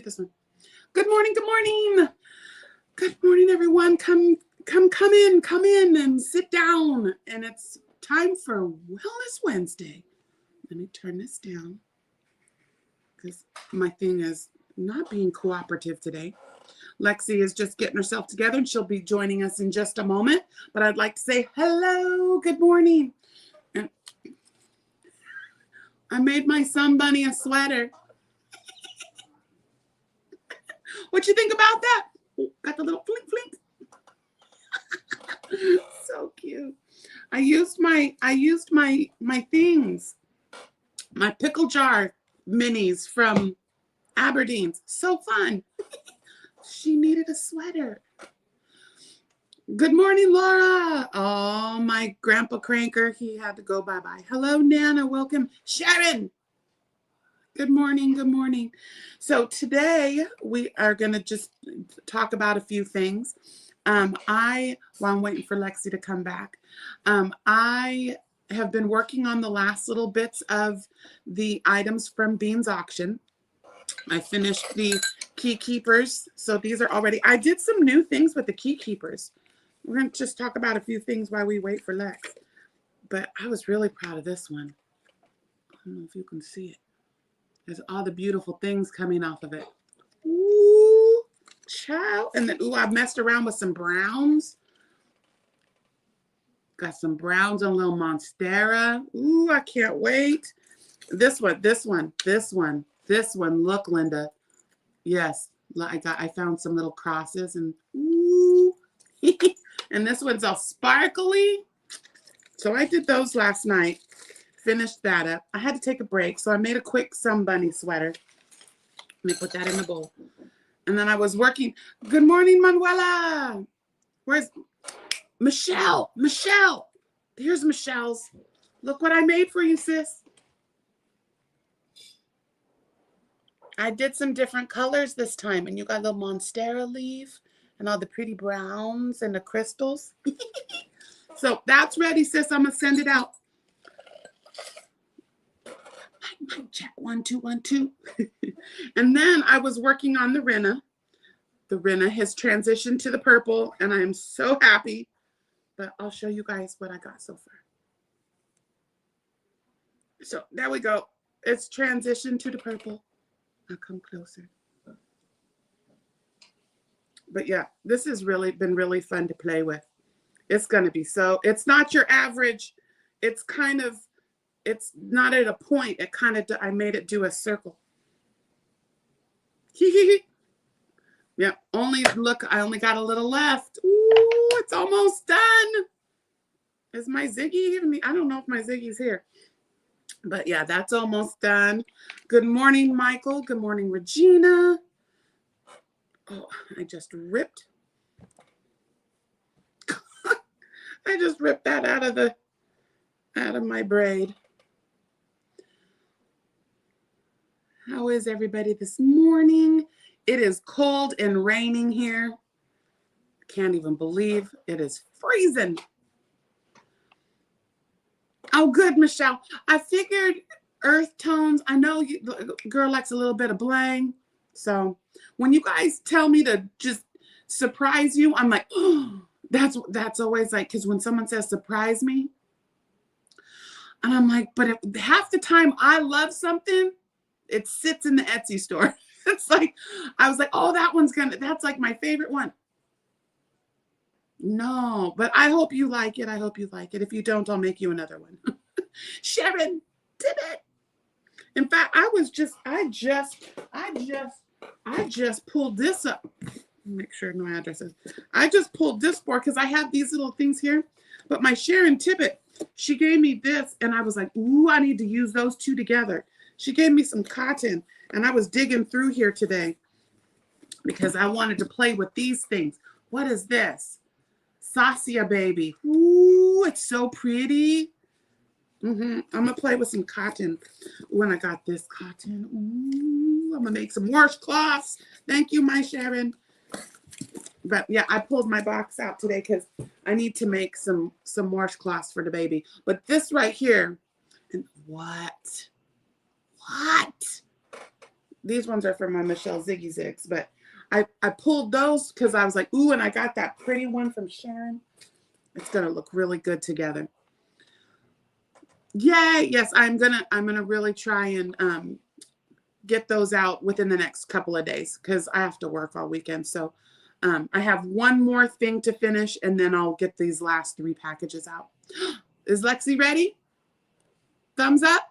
get this one. Good morning, good morning. Good morning, everyone. Come in and sit down. And it's time for Wellness Wednesday. Let me turn this down because my thing is not being cooperative today. Lexi is just getting herself together and she'll be joining us in just a moment. But I'd like to say hello, good morning. And I made my sun bunny a sweater. What you think about that? Got the little flink flink. So cute. I used my things, my pickle jar minis from Aberdeen's. So fun. She needed a sweater. Good morning, Laura. Oh, my grandpa cranker. He had to go bye-bye. Hello, Nana. Welcome. Sharon. Good morning. Good morning. So today we are going to just talk about a few things. While I'm waiting for Lexi to come back, I have been working on the last little bits of the items from Bean's auction. I finished the key keepers. So these are already, I did some new things with the key keepers. We're going to just talk about a few things while we wait for Lex. But I was really proud of this one. I don't know if you can see it. There's all the beautiful things coming off of it. Ooh, child. And then, ooh, I messed around with some browns. Got some browns on a little Monstera. Ooh, I can't wait. This one. Look, Linda. Yes, I found some little crosses and ooh. And this one's all sparkly. So I did those last night. Finished that up. I had to take a break, so I made a quick sun bunny sweater. Let me put that in the bowl. And then I was working. Good morning, Manuela. Where's Michelle? Michelle. Here's Michelle's. Look what I made for you, sis. I did some different colors this time, and you got a little Monstera leaf and all the pretty browns and the crystals. So that's ready, sis. I'm going to send it out. Mic check, 1 2 1 2. And then I was working on the Rinna. The Rinna has transitioned to the purple, and I am so happy. But I'll show you guys what I got so far. So there we go. It's transitioned to the purple. I'll come closer. But yeah, this has really been really fun to play with. It's going to be so, it's not your average. It's kind of, it's not at a point. It kind of, I made it do a circle. Yeah, look, I only got a little left. Ooh, it's almost done. Is my Ziggy even? I don't know if my Ziggy's here. But yeah, that's almost done. Good morning, Michael. Good morning, Regina. Oh, I just ripped. I just ripped that out of my braid. How is everybody this morning? It is cold and raining here. Can't even believe it is freezing. Oh, good, Michelle. I figured earth tones. I know the girl likes a little bit of bling. So when you guys tell me to just surprise you, I'm like, oh, that's always like, because when someone says surprise me, and I'm like, but half the time I love something, it sits in the Etsy store. It's like, I was like, oh, that's like my favorite one. No, but I hope you like it. I hope you like it. If you don't, I'll make you another one. Sharon did it. In fact, I just pulled this up. Make sure no addresses. I just pulled this board because I have these little things here. But my Sharon Tippett, she gave me this, and I was like, ooh, I need to use those two together. She gave me some cotton, and I was digging through here today because I wanted to play with these things. What is this? Sasia baby. Ooh, it's so pretty. I'm going to play with some cotton when I got this cotton. Ooh, I'm going to make some washcloths. Thank you, my Sharon. But yeah, I pulled my box out today because I need to make some washcloths for the baby. But this right here, and what? These ones are from my Michelle Ziggy Zigs, but I pulled those because I was like, ooh, and I got that pretty one from Sharon. It's gonna look really good together. Yay! Yes, I'm gonna really try and get those out within the next couple of days because I have to work all weekend. So I have one more thing to finish, and then I'll get these last 3 packages out. Is Lexi ready? Thumbs up.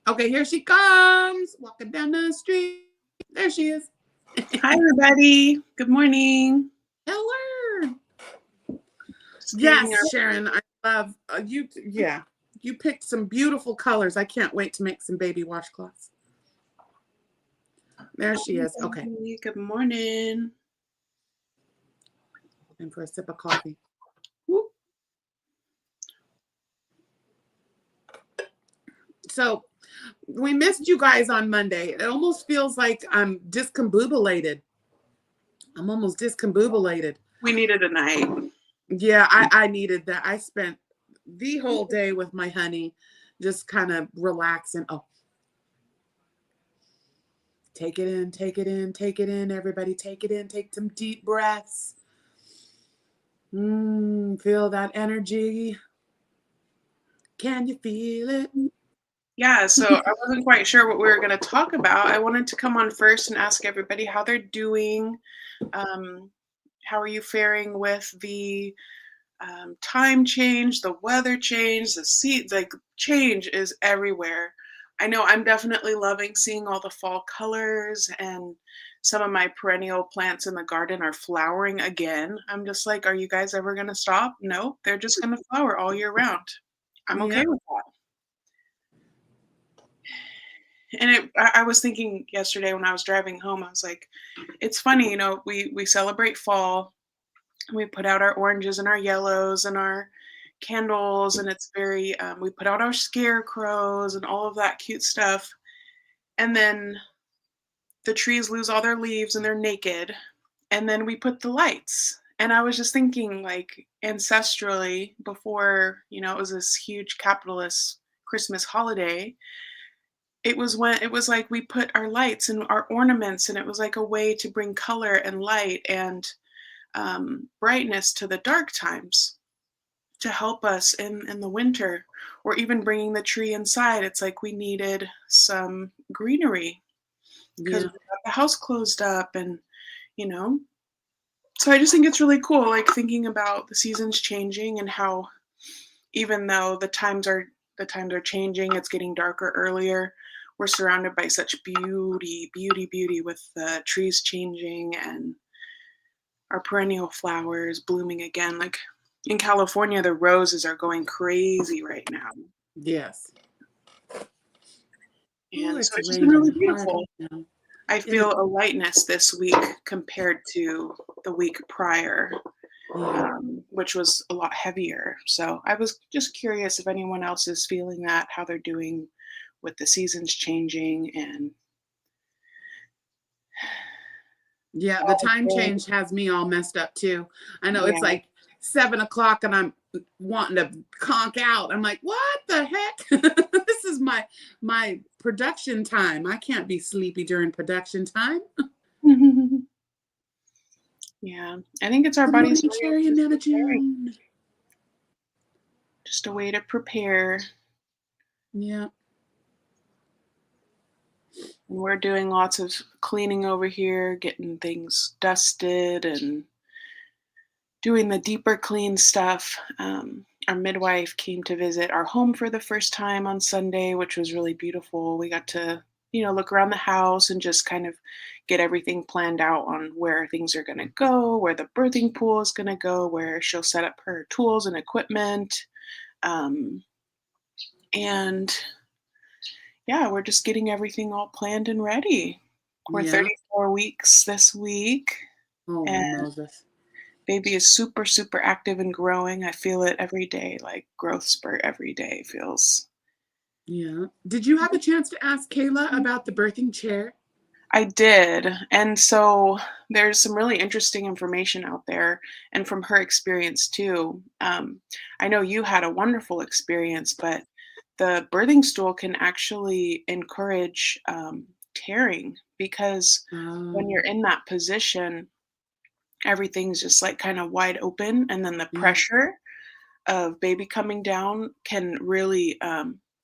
Okay, here she comes, walking down the street. There she is. Hi, everybody. Good morning. Hello. Yes, Sharon, I love you. Yeah, you picked some beautiful colors. I can't wait to make some baby washcloths. There she is. Okay. Good morning. And for a sip of coffee. So we missed you guys on Monday. It almost feels like I'm discombobulated. I'm almost discombobulated. We needed a night. Yeah, I needed that. I spent the whole day with my honey, just kind of relaxing. Oh, take it in, take it in, take it in. Everybody take it in. Take some deep breaths. Feel that energy. Can you feel it? Yeah, so I wasn't quite sure what we were going to talk about. I wanted to come on first and ask everybody how they're doing. How are you faring with the time change, the weather change, like change is everywhere. I know I'm definitely loving seeing all the fall colors, and some of my perennial plants in the garden are flowering again. I'm just like, are you guys ever going to stop? No, they're just going to flower all year round. I'm okay with that. And I was thinking yesterday when I was driving home, I was like, it's funny, you know, we celebrate fall. We put out our oranges and our yellows and our candles, and it's very, we put out our scarecrows and all of that cute stuff. And then the trees lose all their leaves and they're naked. And then we put the lights. And I was just thinking, like, ancestrally, before, you know, it was this huge capitalist Christmas holiday, it was like we put our lights and our ornaments, and it was like a way to bring color and light and brightness to the dark times, to help us in the winter, or even bringing the tree inside. It's like we needed some greenery because we got the house closed up, and you know. So I just think it's really cool, like thinking about the seasons changing and how, even though the times are changing, it's getting darker earlier. We're surrounded by such beauty with the trees changing and our perennial flowers blooming again. Like in California, the roses are going crazy right now. Yes. And so it's just been really beautiful. I feel a lightness this week compared to the week prior, which was a lot heavier. So I was just curious if anyone else is feeling that, how they're doing with the seasons changing. And yeah, the time change has me all messed up too. I know it's like 7 o'clock and I'm wanting to conk out. I'm like, what the heck? This is my production time. I can't be sleepy during production time. Yeah, I think it's our body's just a way to prepare. Yeah. And we're doing lots of cleaning over here, getting things dusted and doing the deeper clean stuff. Our midwife came to visit our home for the first time on Sunday, which was really beautiful. We got to, you know, look around the house and just kind of get everything planned out on where things are going to go, where the birthing pool is going to go, where she'll set up her tools and equipment. And yeah, we're just getting everything all planned and ready. We're 34 weeks this week. Oh, and Moses. Baby is super, super active and growing. I feel it every day, like growth spurt every day feels. Yeah. Did you have a chance to ask Kayla about the birthing chair? I did. And so there's some really interesting information out there, and from her experience too. I know you had a wonderful experience, but the birthing stool can actually encourage tearing, because when you're Oh, in that position, everything's just like kind of wide open, and then the yeah. pressure of baby coming down can really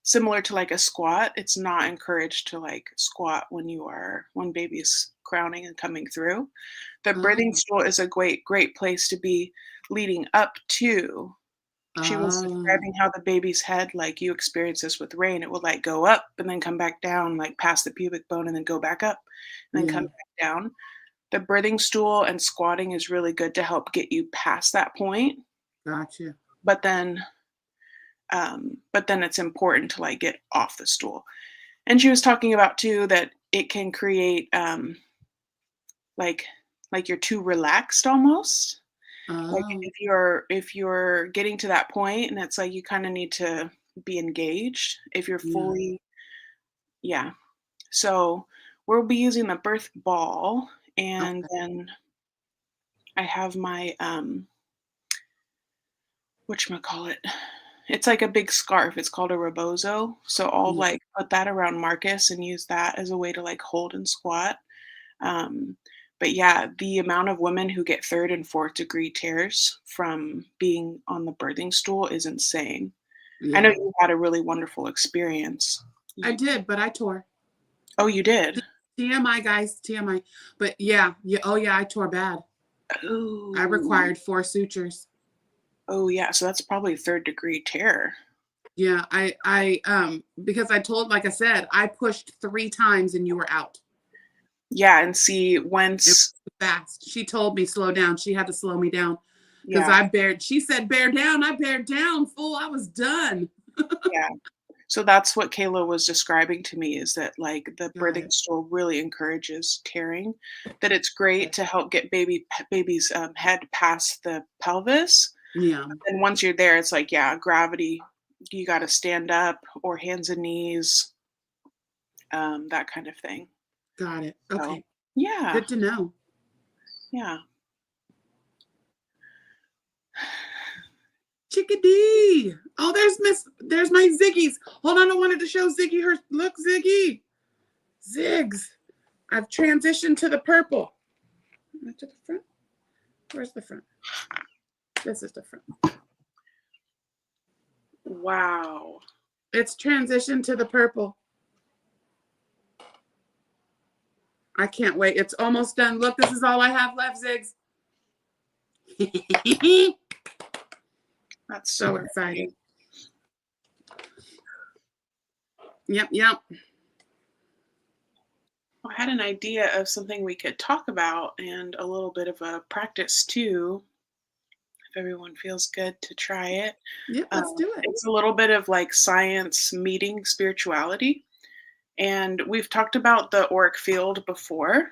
similar to like a squat. It's not encouraged to like squat when baby's crowning and coming through. The birthing Oh, stool is a great place to be leading up to. She was oh, describing how the baby's head, like you experience this with Rain, it would like go up and then come back down, like past the pubic bone and then go back up and then come yeah. back down. The birthing stool and squatting is really good to help get you past that point. Gotcha. But then it's important to like get off the stool. And she was talking about too that it can create like you're too relaxed almost. Like Oh, if you're getting to that point and it's like you kind of need to be engaged if you're yeah. fully, yeah. So we'll be using the birth ball, and Okay. then I have my whatchamacallit, it's like a big scarf, it's called a rebozo, so I'll, Yeah. like, put that around Marcus and use that as a way to, like, hold and squat, um, but yeah, the amount of women who get 3rd and 4th degree tears from being on the birthing stool is insane. I know Yeah. you had a really wonderful experience. I You did, but I tore. Oh, you did? TMI, guys, TMI. But yeah, yeah. Oh, yeah, I tore bad. I Oh. required 4 sutures. Oh, yeah, so that's probably 3rd degree tear. Yeah, because I told, like I said, I pushed 3 times and you were out. Yeah, and see, It once was fast. She told me slow down. She had to slow me down because yeah, she said bear down. I bared down, fool. I was done. yeah. So that's what Kayla was describing to me, is that, like, the Got birthing it. stool really encourages tearing, that it's great to help get baby's, head past the pelvis, Yeah, and once you're there, it's like, yeah, gravity, you gotta stand up or hands and knees, that kind of thing. got it. So, Okay, yeah, good to know. yeah. Chickadee. Oh, there's my Ziggies. Hold on, I wanted to show Ziggy her. Look, Ziggy. Zigs. I've transitioned to the purple. To the front. Where's the front? This is the front. Wow. It's transitioned to the purple. I can't wait. It's almost done. Look, this is all I have left, Zigs. That's So so excited. great. Yep, yep. I had an idea of something we could talk about and a little bit of a practice too, if everyone feels good to try it. Yep, let's do it. It's a little bit of like science meeting spirituality. And we've talked about the auric field before,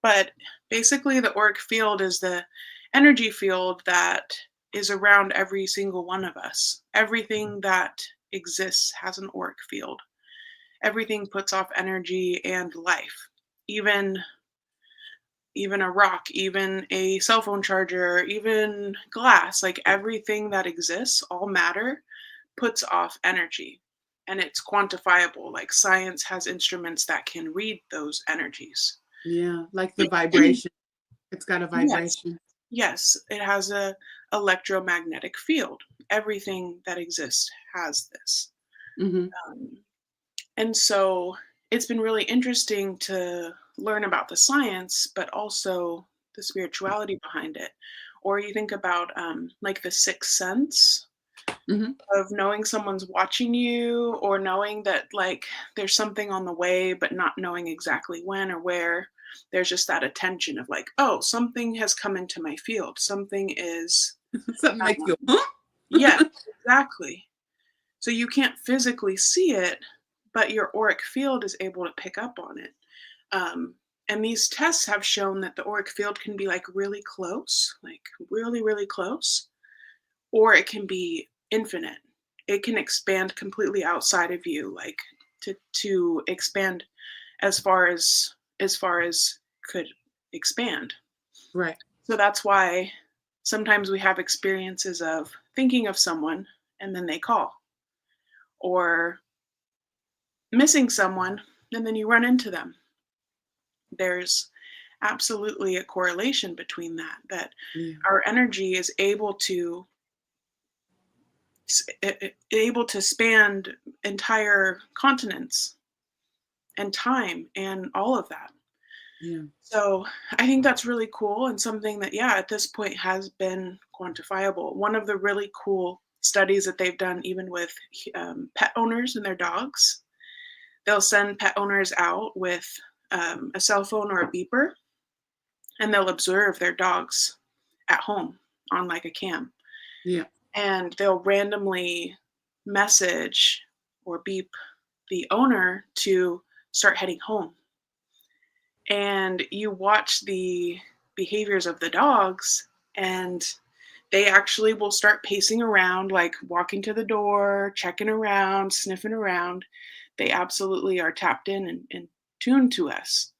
but basically, the auric field is the energy field that is around every single one of us. Everything that exists has an auric field. Everything puts off energy and life. Even even a rock, even a cell phone charger, even glass, like everything that exists, all matter, puts off energy. And it's quantifiable. Like science has instruments that can read those energies. Yeah, like the vibration. It's got a Yes. vibration. Yes, it has a electromagnetic field. Everything that exists has this. Mm-hmm. Um, And so it's been really interesting to learn about the science, but also the spirituality behind it. Or you think about like the sixth sense Mm-hmm. of knowing someone's watching you, or knowing that like there's something on the way, but not knowing exactly when or where. There's just that attention of like, oh, something has come into my field. Something is, Something makes you um, go, yes, huh? exactly. So you can't physically see it, but your auric field is able to pick up on it. Um, and these tests have shown that the auric field can be like really close, like really, really close, or it can be infinite. It can expand completely outside of you, like to expand as far as could expand. Right. So that's why sometimes we have experiences of thinking of someone and then they call, or missing someone and then you run into them. There's absolutely a correlation between that Yeah. our energy is able to span entire continents and time and all of that. Yeah. So I think that's really cool and something that, yeah, at this point has been quantifiable. One of the really cool studies that they've done, even with pet owners and their dogs, they'll send pet owners out with a cell phone or a beeper, and they'll observe their dogs at home on like a cam. Yeah. And they'll randomly message or beep the owner to start heading home. And you watch the behaviors of the dogs, and they actually will start pacing around, like walking to the door, checking around, sniffing around. They absolutely are tapped in and tuned to us.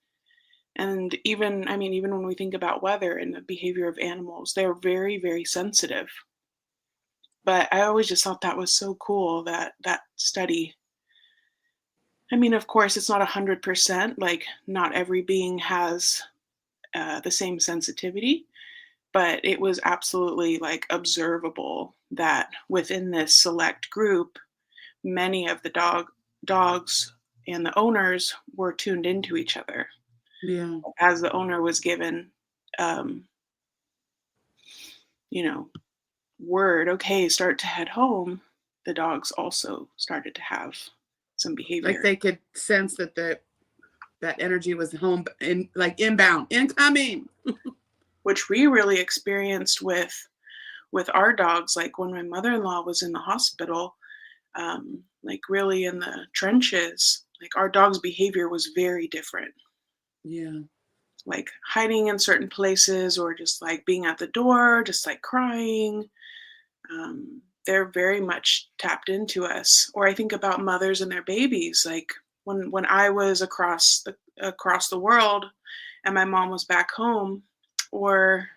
And even, I mean, even when we think about weather and the behavior of animals, they're very, very sensitive. But I always just thought that was so cool that that study. I mean, of course, it's not 100%. Like, not every being has the same sensitivity, but it was absolutely like observable that within this select group, many of the dogs and the owners were tuned into each other. Yeah. As the owner was given, um, you know, word, okay, start to head home, the dogs also started to have some Like behavior, they could sense that that energy was home in like inbound, incoming. which we really experienced with our dogs. Like when my mother-in-law was in the hospital, like really in the trenches, like our dog's behavior was very different. Yeah. Like hiding in certain places or just like being at the door, just like crying. They're very much tapped into us. Or I think about mothers and their babies. Like when I was across the world and my mom was back home, or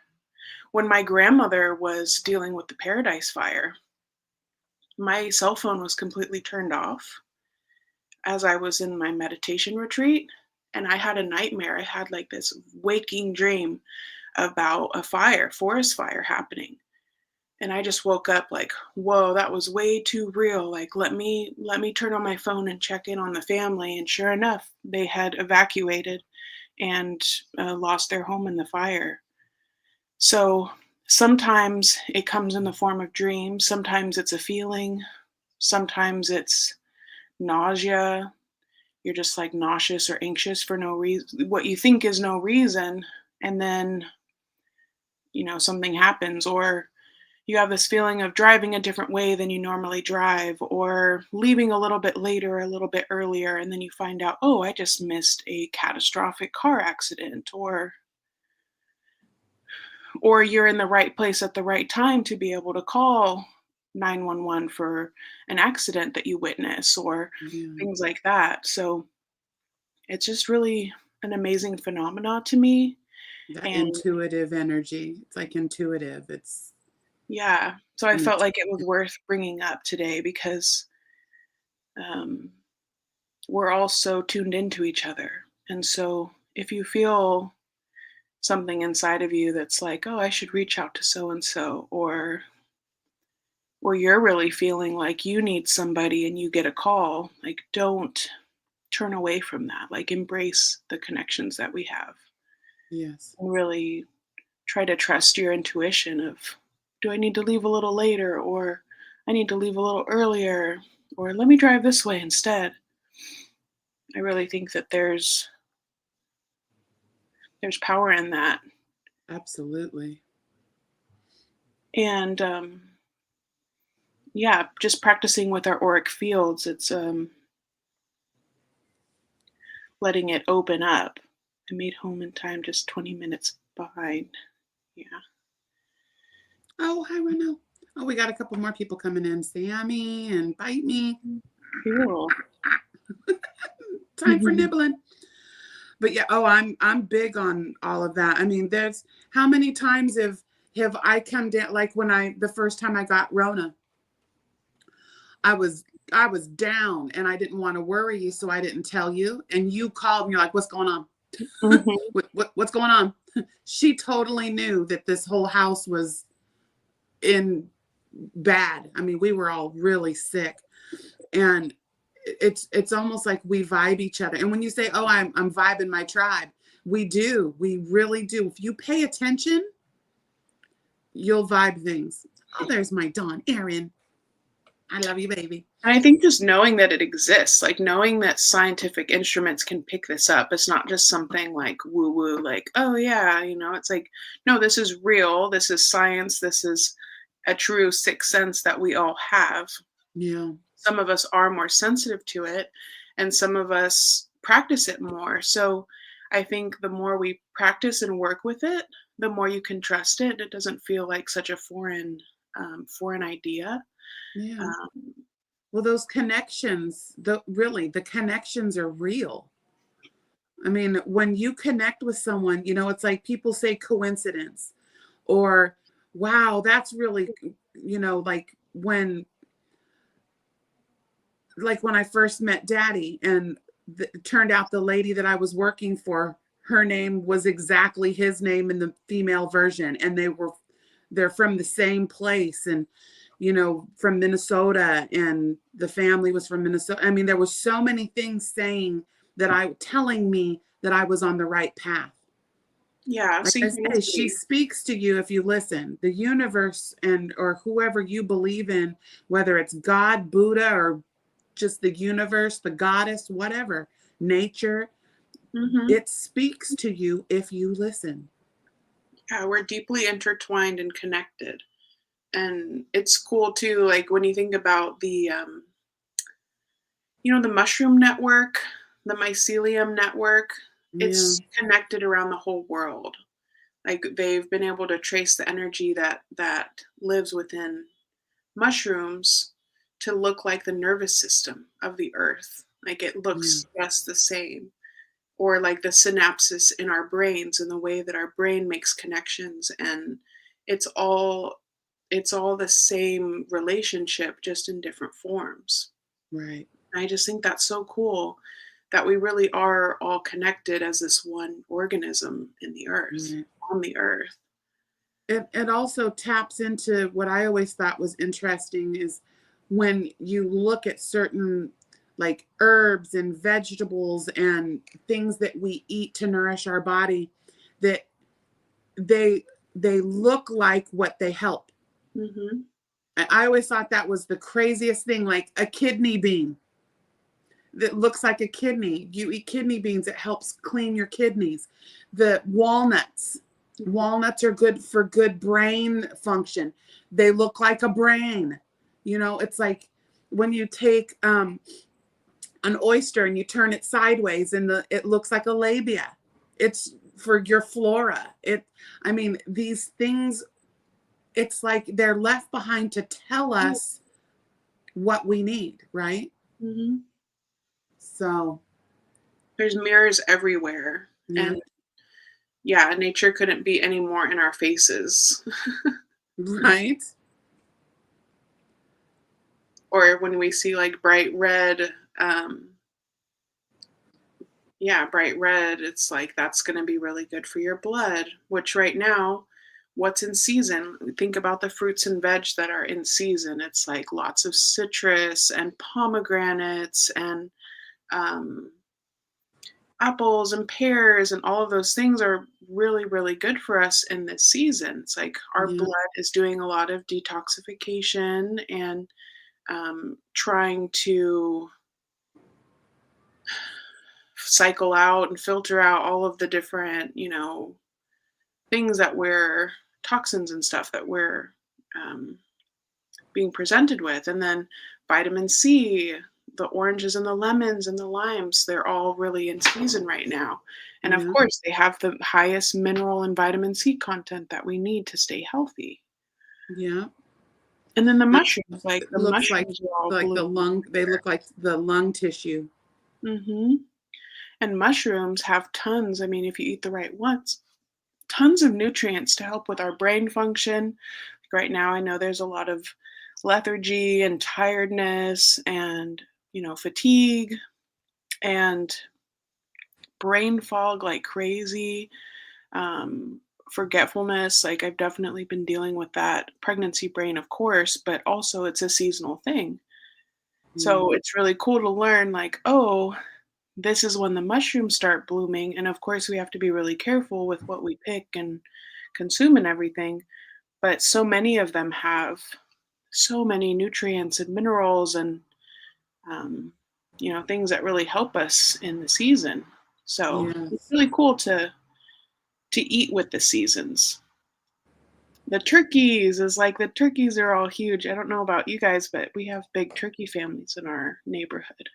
when my grandmother was dealing with the Paradise Fire, my cell phone was completely turned off as I was in my meditation retreat. And I had a nightmare. I had like this waking dream about a fire, forest fire happening. And I just woke up like, whoa, that was way too real. Like, let me turn on my phone and check in on the family. And sure enough, they had evacuated and lost their home in the fire. So sometimes it comes in the form of dreams. Sometimes it's a feeling. Sometimes it's nausea. You're just like nauseous or anxious for no reason, what you think is no reason. And then, something happens, or you have this feeling of driving a different way than you normally drive, or leaving a little bit later, a little bit earlier. And then you find out, oh, I just missed a catastrophic car accident, or you're in the right place at the right time to be able to call 911 for an accident that you witness, or Yeah. things like that. So it's just really an amazing phenomena to me. That And intuitive energy. It's like intuitive. It's yeah, so I and felt it's like it was worth bringing up today because um, we're all so tuned into each other. And so if you feel something inside of you that's like, oh, I should reach out to so and so, or you're really feeling like you need somebody and you get a call, like don't turn away from that. Like embrace the connections that we have yes. and really try to trust your intuition of, do I need to leave a little later, or I need to leave a little earlier, or let me drive this way instead. I really think that there's power in that. Absolutely. And yeah, just practicing with our auric fields, it's letting it open up. I made home in time, just 20 minutes behind. Yeah. Oh, hi, Reno. Oh, we got a couple more people coming in. Sammy and Bite Me. Cool. Time for nibbling. But yeah, oh, I'm big on all of that. I mean, there's how many times have I come down, like when the first time I got Rona, I was I was down and I didn't want to worry you, so I didn't tell you. And you called and you're like, what's going on? Mhm. What's going on? She totally knew that this whole house was in bad. I mean, we were all really sick. And it's almost like we vibe each other. And when you say, oh, I'm vibing my tribe, we do. We really do. If you pay attention, you'll vibe things. Oh, there's my Dawn Erin. I love you, baby. And I think just knowing that it exists, like knowing that scientific instruments can pick this up, it's not just something like woo woo, like, oh yeah, it's like, no, this is real. This is science. This is a true sixth sense that we all have. Yeah. Some of us are more sensitive to it, and some of us practice it more. So I think the more we practice and work with it, the more you can trust it. It doesn't feel like such a foreign idea. Yeah. Um, Well, those connections, the connections are real. I mean, when you connect with someone, it's like people say coincidence or wow, that's really, like when I first met Daddy and it turned out the lady that I was working for, her name was exactly his name in the female version. And they're from the same place and, from Minnesota, and the family was from Minnesota. I mean, there was so many things telling me that I was on the right path. yeah, Like I say, she synchronicity. speaks to you if you listen. The universe or whoever you believe in, whether it's God, Buddha, or just the universe, the goddess, whatever, nature, Hmm. it speaks to you if you listen. Yeah, we're deeply intertwined and connected. And it's cool too, like when you think about the mushroom network, the mycelium network, Yeah, it's connected around the whole world. Like they've been able to trace the energy that lives within mushrooms to look like the nervous system of the earth. Like it yeah, looks just the same. Or like the synapses in our brains and the way that our brain makes connections, and it's all it's all the same relationship just in different forms. right, And I just think that's so cool that we really are all connected as this one organism in the earth, right. on the earth. It also taps into what I always thought was interesting is when you look at certain like herbs and vegetables and things that we eat to nourish our body, that they they look like what they help. Hmm. I always thought that was the craziest thing, like a kidney bean that looks like a kidney. You eat kidney beans, it helps clean your kidneys. The walnuts are good for good brain function. They look like a brain. It's like when you take an oyster and you turn it sideways and it looks like a labia. It's for your flora. I mean, these things, it's like they're left behind to tell us what we need, right? Hmm. So, There's mirrors everywhere, yeah, and yeah, nature couldn't be any more in our faces. right. Or when we see like bright red, yeah, bright red, it's like that's going to be really good for your blood, which right now, what's in season? Think about the fruits and veg that are in season. It's like lots of citrus and pomegranates and um, apples and pears, and all of those things are really, really good for us in this season. It's like our Yeah, blood is doing a lot of detoxification and trying to cycle out and filter out all of the different, things that we're toxins and stuff that we're um, being presented with. And then vitamin C, the oranges and the lemons and the limes, they're all really in season right now. And of yeah, course, they have the highest mineral and vitamin C content that we need to stay healthy. yeah. And then the It mushrooms, like the looks like mushrooms are all like blue. the lung. They look like the lung tissue. Hmm. And mushrooms have tons. I mean, if you eat the right ones, tons of nutrients to help with our brain function. Right now, I know there's a lot of lethargy and tiredness and, fatigue and brain fog like crazy, forgetfulness. Like I've definitely been dealing with that pregnancy brain, of course, but also it's a seasonal thing. So Mm, it's really cool to learn, like, oh, this is when the mushrooms start blooming. And of course, we have to be really careful with what we pick and consume and everything. But so many of them have so many nutrients and minerals and, um, things that really help us in the season. So it's yes. really cool to eat with the seasons. The turkeys is like the turkeys are all huge. I don't know about you guys, but we have big turkey families in our neighborhood.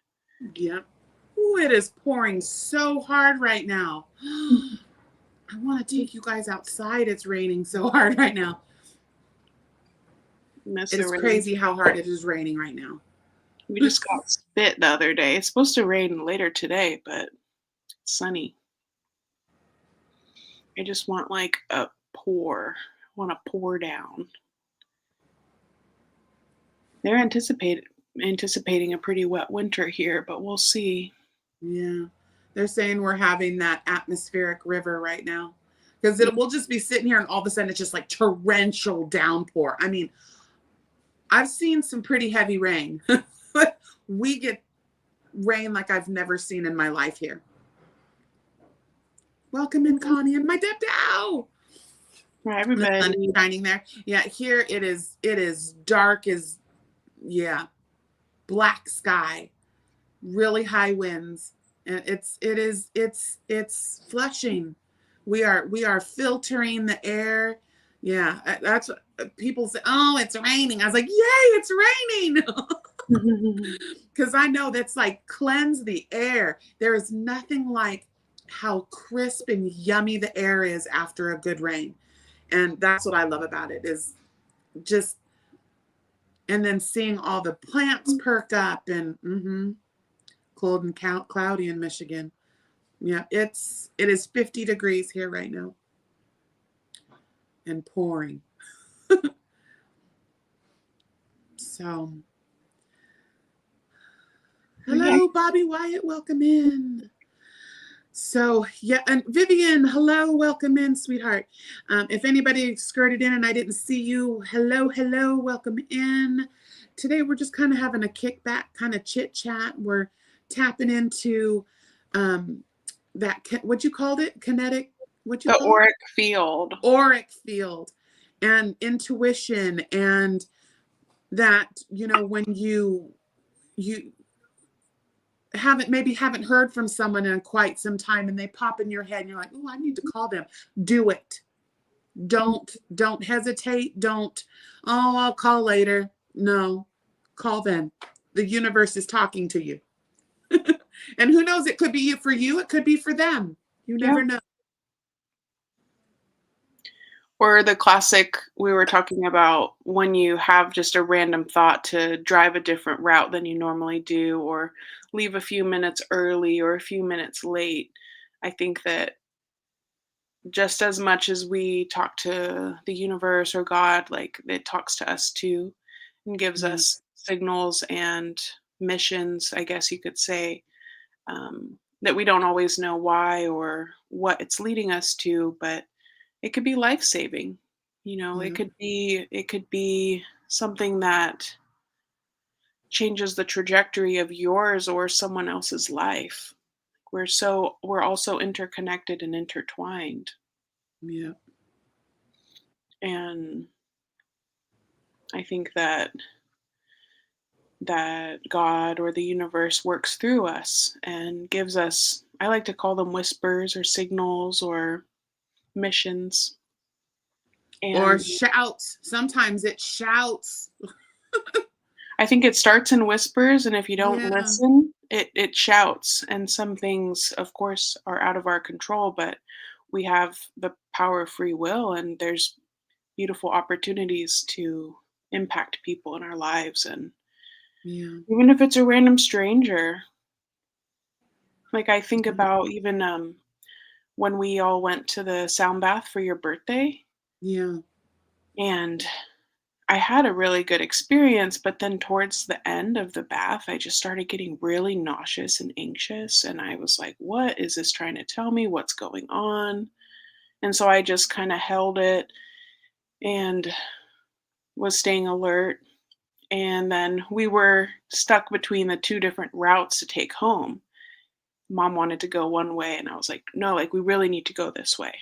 Yep. Ooh, it is pouring so hard right now. I want to take you guys outside. It's raining so hard right now. Miss It the is rain. crazy how hard it is raining right now. We just got spit the other day. It's supposed to rain later today, but it's sunny. I just want like a pour. I want to pour down. They're anticipating a pretty wet winter here, but we'll see. Yeah. They're saying we're having that atmospheric river right now. Because Yeah. we'll just be sitting here and all of a sudden it's just like torrential downpour. I mean, I've seen some pretty heavy rain. We get rain like I've never seen in my life here. Welcome in, Connie, and my debdow. Hi, The sun is everybody. shining there. Yeah, here it is dark as, yeah, black sky, really high winds, and it's flushing. We are filtering the air. Yeah, that's what people say. Oh, it's raining. I was like, yay, it's raining. Because I know that's like cleanse the air. There is nothing like how crisp and yummy the air is after a good rain. And that's what I love about it is just, and then seeing all the plants perk up and cold and cloudy in Michigan. Yeah, it is 50 degrees here right now and pouring. So, Yeah. hello, Bobby Wyatt, welcome in. So, yeah, and Vivian, hello, welcome in, sweetheart. If anybody skirted in and I didn't see you, hello, welcome in. Today, we're just kind of having a kickback, kind of chit chat. We're tapping into that, what you called it? Kinetic, what you The call it? auric field. Auric field and intuition, and that, when you haven't heard from someone in quite some time and they pop in your head and you're like, oh, I need to call them. Do it. Don't hesitate. Don't, oh, I'll call later. No, call them. The universe is talking to you. And who knows, it could be for you, it could be for them. You Yeah. never know. Or the classic we were talking about when you have just a random thought to drive a different route than you normally do, or leave a few minutes early or a few minutes late. I think that just as much as we talk to the universe or God, like it talks to us too and gives Yeah. us signals and missions, I guess you could say, that we don't always know why or what it's leading us to, but it could be life saving. Yeah. It could be something that changes the trajectory of yours or someone else's life. We're also interconnected and intertwined. Yeah. And I think that God or the universe works through us and gives us, I like to call them whispers or signals or missions. Or And shouts. Sometimes it shouts. I think it starts in whispers, and if you don't Yeah. listen, it shouts. And some things, of course, are out of our control, but we have the power of free will, and there's beautiful opportunities to impact people in our lives. And Yeah. even if it's a random stranger, like I think Yeah. about even when we all went to the sound bath for your birthday, Yeah. and I had a really good experience, but then towards the end of the bath, I just started getting really nauseous and anxious, and I was like, "What is this trying to tell me? What's going on?" And so I just kinda held it and was staying alert, and then we were stuck between the 2 different routes to take home. Mom wanted to go one way, and I was like, "No, like, we really need to go this way."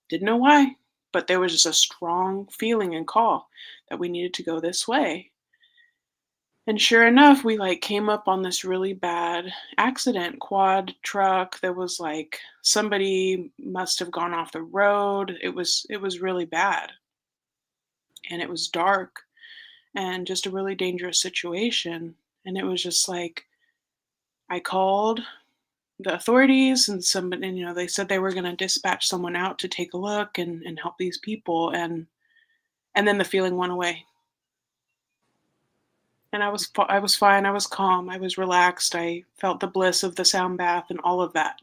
Didn't know why, but there was just a strong feeling and call that we needed to go this way. And sure enough, we like came up on this really bad accident, quad truck. There was like somebody must have gone off the road. It was really bad. And it was dark and just a really dangerous situation. And it was just like I called the authorities and somebody, and, they said they were going to dispatch someone out to take a look and help these people. And then the feeling went away. And I was fine, I was calm, I was relaxed, I felt the bliss of the sound bath and all of that.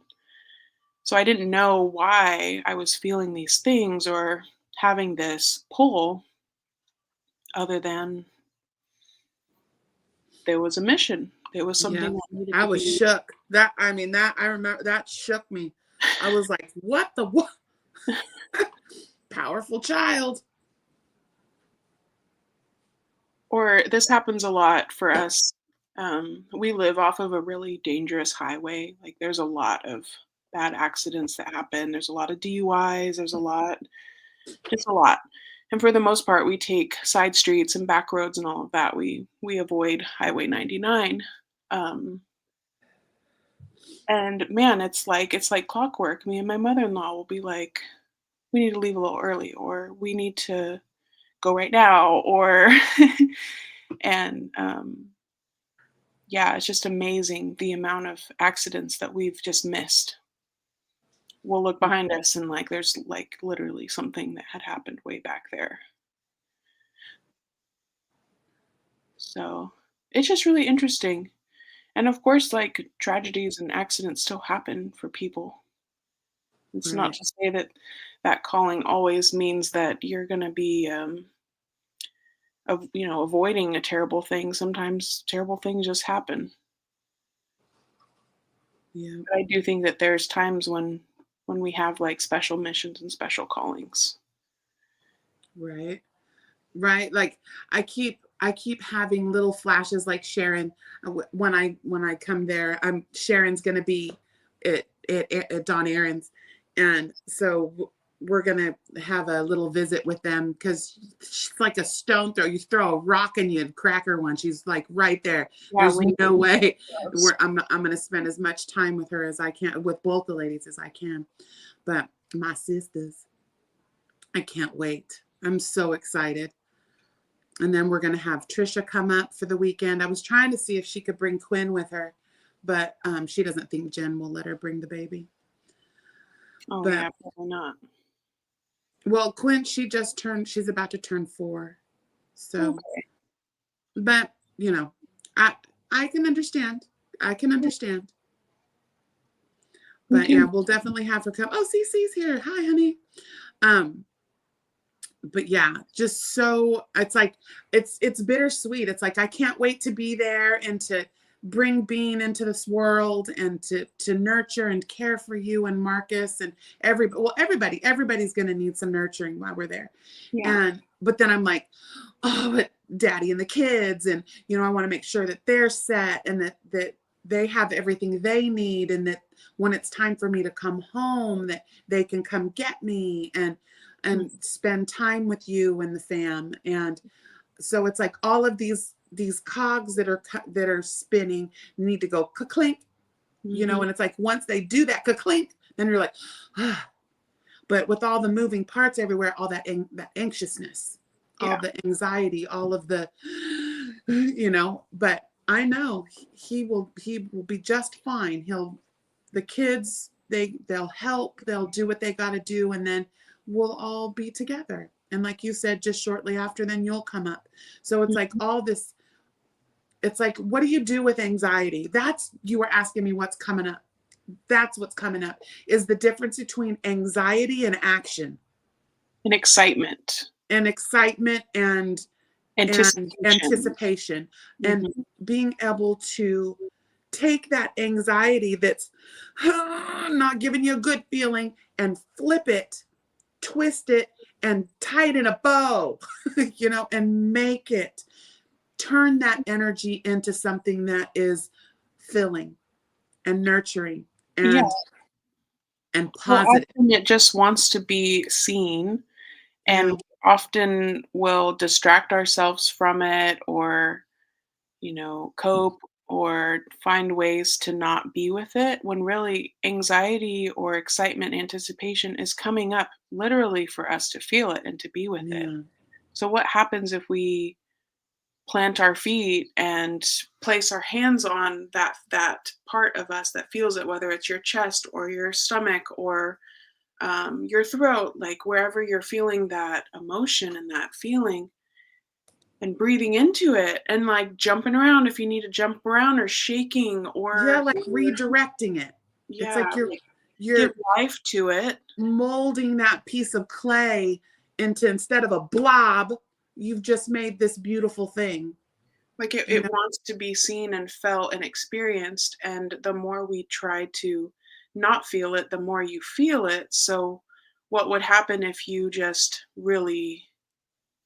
So I didn't know why I was feeling these things or having this pull other than there was a mission. There was Yeah. something that needed I to was be. shook. I remember that shook me. I was like, what the what? Powerful child. Or this happens a lot for us. We live off of a really dangerous highway. Like there's a lot of bad accidents that happen. There's a lot of DUIs. There's a lot, just a lot. And for the most part, we take side streets and back roads and all of that. We avoid Highway 99. Um, and man, it's like clockwork. Me and my mother-in-law will be like, we need to leave a little early, or we need to go right now, or and yeah, it's just amazing the amount of accidents that we've just missed. We'll look behind us and like there's like literally something that had happened way back there. So it's just really interesting. And of course, like tragedies and accidents still happen for people. It's not Right. to say that that calling always means that you're going to be, avoiding a terrible thing. Sometimes terrible things just happen. Yeah. But I do think that there's times when we have like special missions and special callings. Right. Right. Like I keep having little flashes like Sharon when I come there. Sharon's gonna be at Don Aaron's, and so we're gonna have a little visit with them because she's like a stone throw. You throw a rock and you crack her one. She's like right there. Yeah, There's we no way close. I'm gonna spend as much time with her as I can, with both the ladies as I can. But my sisters, I can't wait. I'm so excited. And then we're going to have Trisha come up for the weekend. I was trying to see if she could bring Quinn with her, but she doesn't think Jen will let her bring the baby. Oh But yeah, probably not. well, Quinn, she's about to turn 4. So, Okay. but I I can understand. I can understand. But Okay. yeah, we'll definitely have her come. Oh, Cece's here. Hi, honey. Um, but yeah, just so it's bittersweet. It's like I can't wait to be there and to bring Bean into this world and to nurture and care for you and Marcus and everybody's going to need some nurturing while we're there. Yeah. And but then I'm like, oh, but Daddy and the kids, and I want to make sure that they're set and that they have everything they need, and that when it's time for me to come home that they can come get me and spend time with you and the fam. And so it's like all of these cogs that are spinning need to go clink, Mm-hmm. and it's like once they do that clink, then you're like, ah. But with all the moving parts everywhere, all that anxiousness, all Yeah. the anxiety, all of the, but I know he will be just fine. The kids, they'll help, they'll do what they got to do, and then we'll all be together. And like you said, just shortly after, then you'll come up. So it's like all this. It's like, what do you do with anxiety? You were asking me what's coming up. That's what's coming up, is the difference between anxiety and action And excitement. and excitement and anticipation, and being able to take that anxiety that's not giving you a good feeling and flip it, twist it, and tie it in a bow, and make it, turn that energy into something that is filling and nurturing and positive. Often it just wants to be seen, and often we'll distract ourselves from it, or cope or find ways to not be with it, when really anxiety or excitement, anticipation is coming up literally for us to feel it and to be with it. So what happens if we plant our feet and place our hands on that part of us that feels it, whether it's your chest or your stomach or your throat, like wherever you're feeling that emotion and that feeling, and breathing into it, and like jumping around if you need to jump around, or shaking, or like redirecting it. It's like you're give life to it, molding that piece of clay into, instead of a blob, you've just made this beautiful thing. Like it wants to be seen and felt and experienced, and the more we try to not feel it, the more you feel it. So what would happen if you just really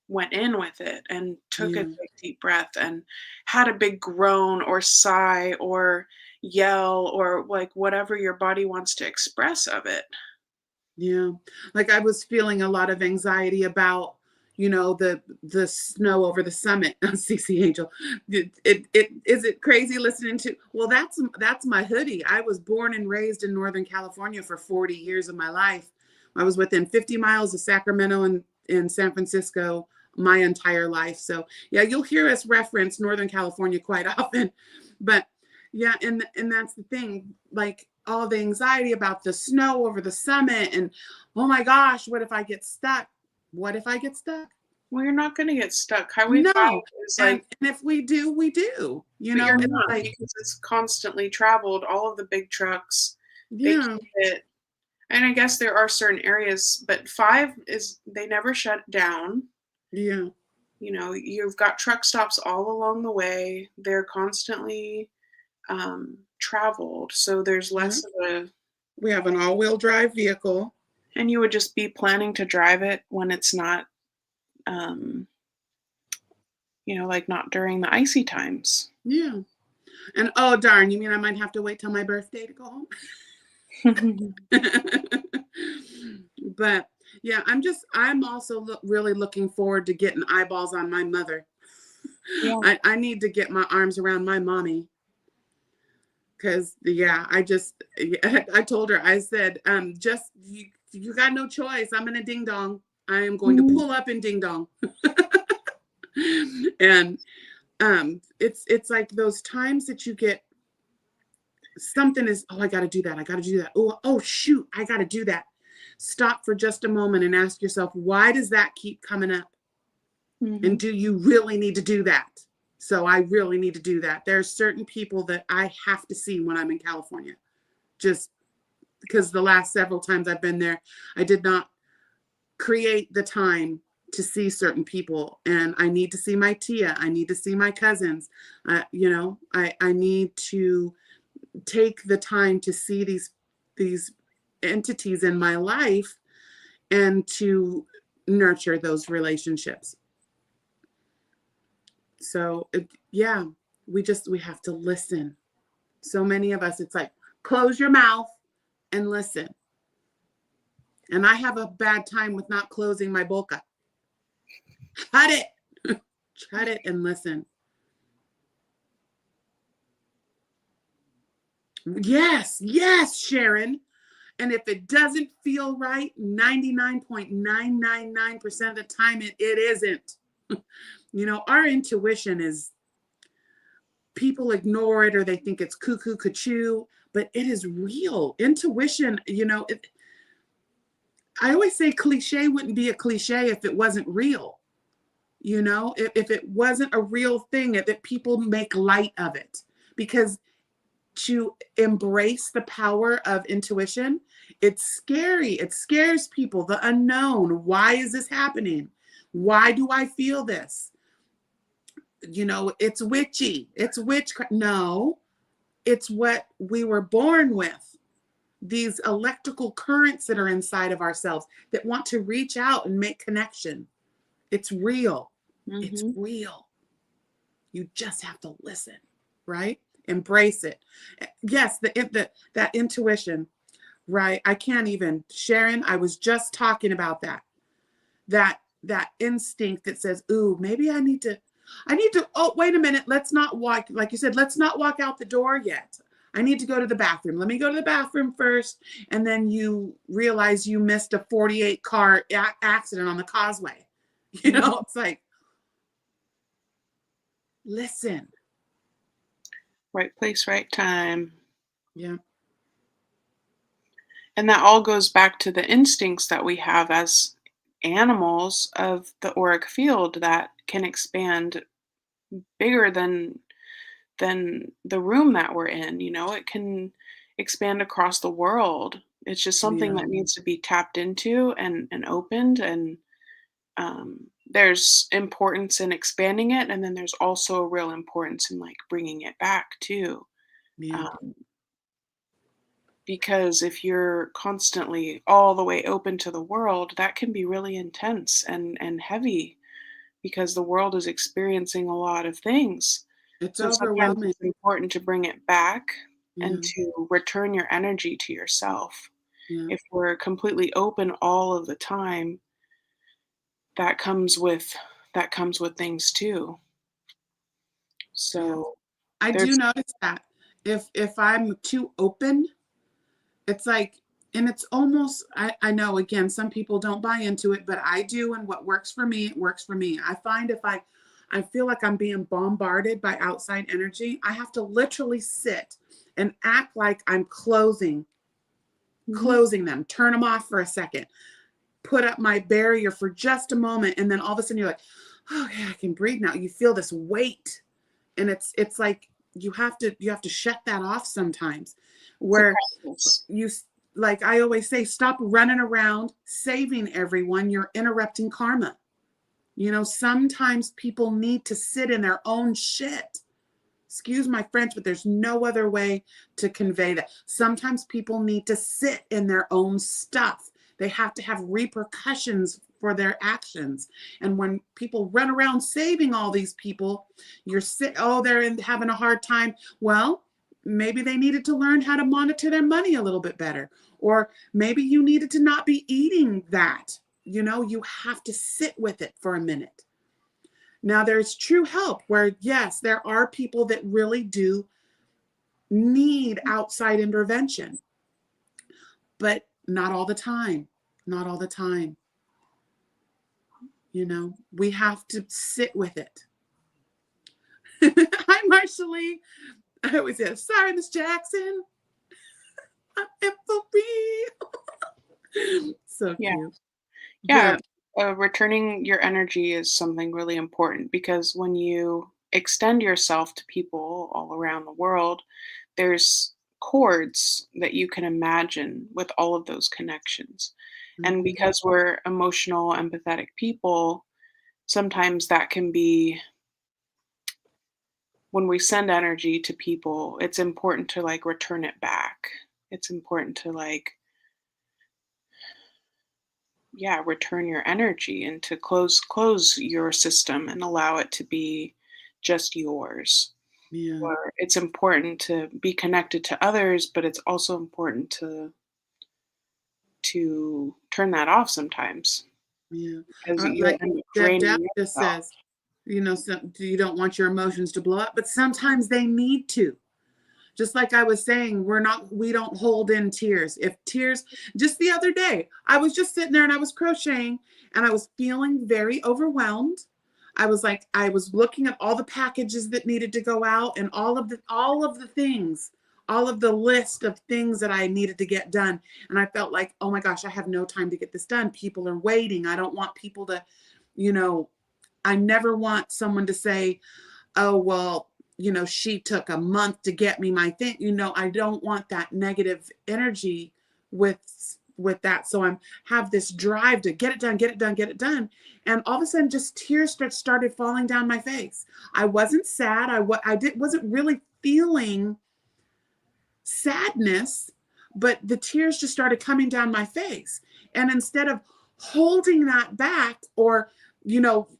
went in with it and took a big deep breath and had a big groan or sigh or yell, or like whatever your body wants to express of it? Like I was feeling a lot of anxiety about the snow over the summit. CC Angel, is it crazy listening to? Well, that's my hoodie. I was born and raised in Northern California for 40 years of my life. I was within 50 miles of Sacramento and in San Francisco my entire life. So you'll hear us reference Northern California quite often. But and that's the thing, like all the anxiety about the snow over the summit, and oh my gosh, what if I get stuck? What if I get stuck? Well, you're not going to get stuck. Highway 5 is and if we do, we do. You're not, because it's constantly traveled. All of the big trucks, they keep it. And I guess there are certain areas, but 5 they never shut down. You've got truck stops all along the way. They're constantly traveled, so there's less of we have an all-wheel drive vehicle, and you would just be planning to drive it when it's not like not during the icy times. And oh darn, you mean I might have to wait till my birthday to go home? But I'm also really looking forward to getting eyeballs on my mother. I need to get my arms around my mommy. Because I told her, I said, you got no choice. I'm in a ding dong. I am going to pull up in ding dong. And it's like those times that you get something is, I got to do that. I got to do that. Oh shoot, I got to do that. Stop for just a moment and ask yourself, why does that keep coming up? And do you really need to do that? So I really need to do that. There are certain people that I have to see when I'm in California, just because the last several times I've been there, I did not create the time to see certain people. And I need to see my Tia. I need to see my cousins. I need to take the time to see these entities in my life and to nurture those relationships. So we have to listen. So many of us, it's like, close your mouth and listen. And I have a bad time with not closing my boca. Cut it. Shut it and listen. Yes, Sharon. And if it doesn't feel right, 99.999% of the time, it isn't. Our intuition is, people ignore it or they think it's cuckoo, cuckoo, but it is real. Intuition, I always say cliche wouldn't be a cliche if it wasn't real. If it wasn't a real thing, that people make light of it. Because to embrace the power of intuition, it's scary. It scares people, the unknown. Why is this happening? Why do I feel this? it's witchy. It's witchcraft. No, it's what we were born with. These electrical currents that are inside of ourselves that want to reach out and make connection. It's real. It's Mm-hmm. real. You just have to listen, right? Embrace it. Yes, that intuition, right? I can't even, Sharon, I was just talking about that. That instinct that says, ooh, maybe I need to, oh, wait a minute, let's not walk, like you said, let's not walk out the door yet. I need to go to the bathroom. Let me go to the bathroom first. And then you realize you missed a 48 car accident on the causeway. It's like, listen. Right place, right time. Yeah. And that all goes back to the instincts that we have as animals of the auric field that can expand bigger than the room that we're in. It can expand across the world. It's just something Yeah. that needs to be tapped into and opened. And there's importance in expanding it, and then there's also a real importance in like bringing it back too. Yeah. Because if you're constantly all the way open to the world, that can be really intense and heavy because the world is experiencing a lot of things. It's So sometimes overwhelming. it's important to bring it back and Yeah. to return your energy to yourself. Yeah. If we're completely open all of the time, that comes with things too. Yeah. So I do there's notice that if I'm too open, it's like, and it's almost, I know, again, some people don't buy into it, but I do. And what works for me, it works for me. I find if I feel like I'm being bombarded by outside energy, I have to literally sit and act like I'm closing them, turn them off for a second, put up my barrier for just a moment. And then all of a sudden you're like, okay, I can breathe now. You feel this weight. And it's like you have to shut that off sometimes, where you, like I always say, stop running around saving everyone. You're interrupting karma. Sometimes people need to sit in their own shit. Excuse my French, but there's no other way to convey that. Sometimes people need to sit in their own stuff. They have to have repercussions for their actions. And when people run around saving all these people, they're having a hard time. Well, maybe they needed to learn how to monitor their money a little bit better. Or maybe you needed to not be eating that. You have to sit with it for a minute. Now, there's true help where, yes, there are people that really do need outside intervention, but not all the time. Not all the time. We have to sit with it. Hi, Marshallee. I always say, sorry, Miss Jackson. I'm for real. So cute. Yeah, returning your energy is something really important because when you extend yourself to people all around the world, there's chords that you can imagine with all of those connections. And because we're emotional, empathetic people, sometimes that can be when we send energy to people, it's important to like return it back. It's important to like return your energy and to close your system and allow it to be just yours. Yeah. Or it's important to be connected to others, but it's also important to turn that off sometimes Yeah. because you'll Like end up Deb draining just yourself. says, you don't want your emotions to blow up, but sometimes they need to. Just like I was saying, we don't hold in tears. If tears, just the other day, I was just sitting there and I was crocheting and I was feeling very overwhelmed. I was looking at all the packages that needed to go out and all of the things, all of the list of things that I needed to get done. And I felt like, oh my gosh, I have no time to get this done. People are waiting. I don't want people to, I never want someone to say, oh, well, she took a month to get me my thing. I don't want that negative energy with with that. So I'm have this drive to get it done, get it done, get it done. And all of a sudden just tears started falling down my face. I wasn't sad. Wasn't really feeling sadness, but the tears just started coming down my face. And instead of holding that back or,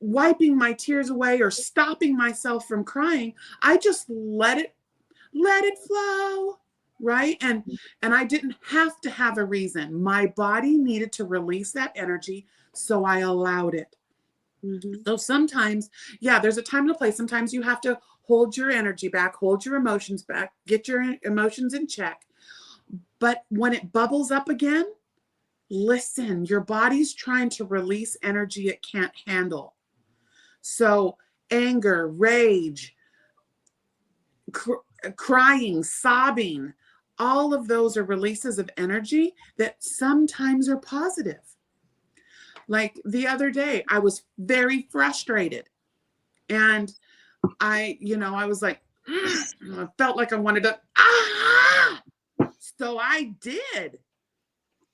wiping my tears away or stopping myself from crying, I just let it flow. Right. And I didn't have to have a reason. My body needed to release that energy. So I allowed it. Mm-hmm. So sometimes, there's a time and a place. Sometimes you have to hold your energy back, hold your emotions back, get your emotions in check. But when it bubbles up again, listen, your body's trying to release energy it can't handle. So anger, rage, crying, sobbing, all of those are releases of energy that sometimes are positive. Like the other day, I was very frustrated. And I was like, I felt like I wanted to, So I did.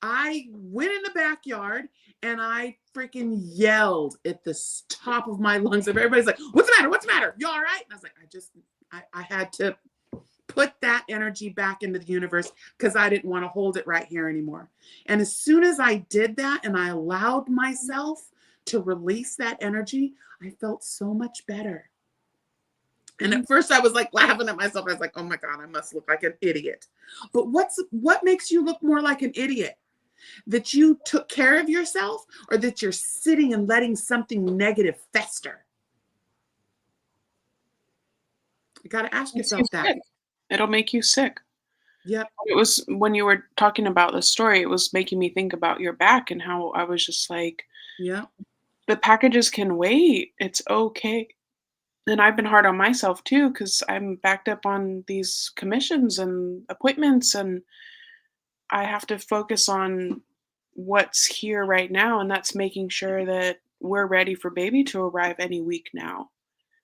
I went in the backyard and I freaking yelled at the top of my lungs. Everybody's like, what's the matter? What's the matter? You all right? And I was like, I had to put that energy back into the universe because I didn't want to hold it right here anymore. And as soon as I did that and I allowed myself to release that energy, I felt so much better. And at first I was like laughing at myself. I was like, oh my God, I must look like an idiot. But what makes you look more like an idiot? That you took care of yourself or that you're sitting and letting something negative fester? You got to ask yourself that. It'll make you sick. Yep. It was when you were talking about the story, it was making me think about your back and how I was just like, yeah, the packages can wait. It's okay. And I've been hard on myself too, because I'm backed up on these commissions and appointments, and I have to focus on what's here right now, and that's making sure that we're ready for baby to arrive any week now.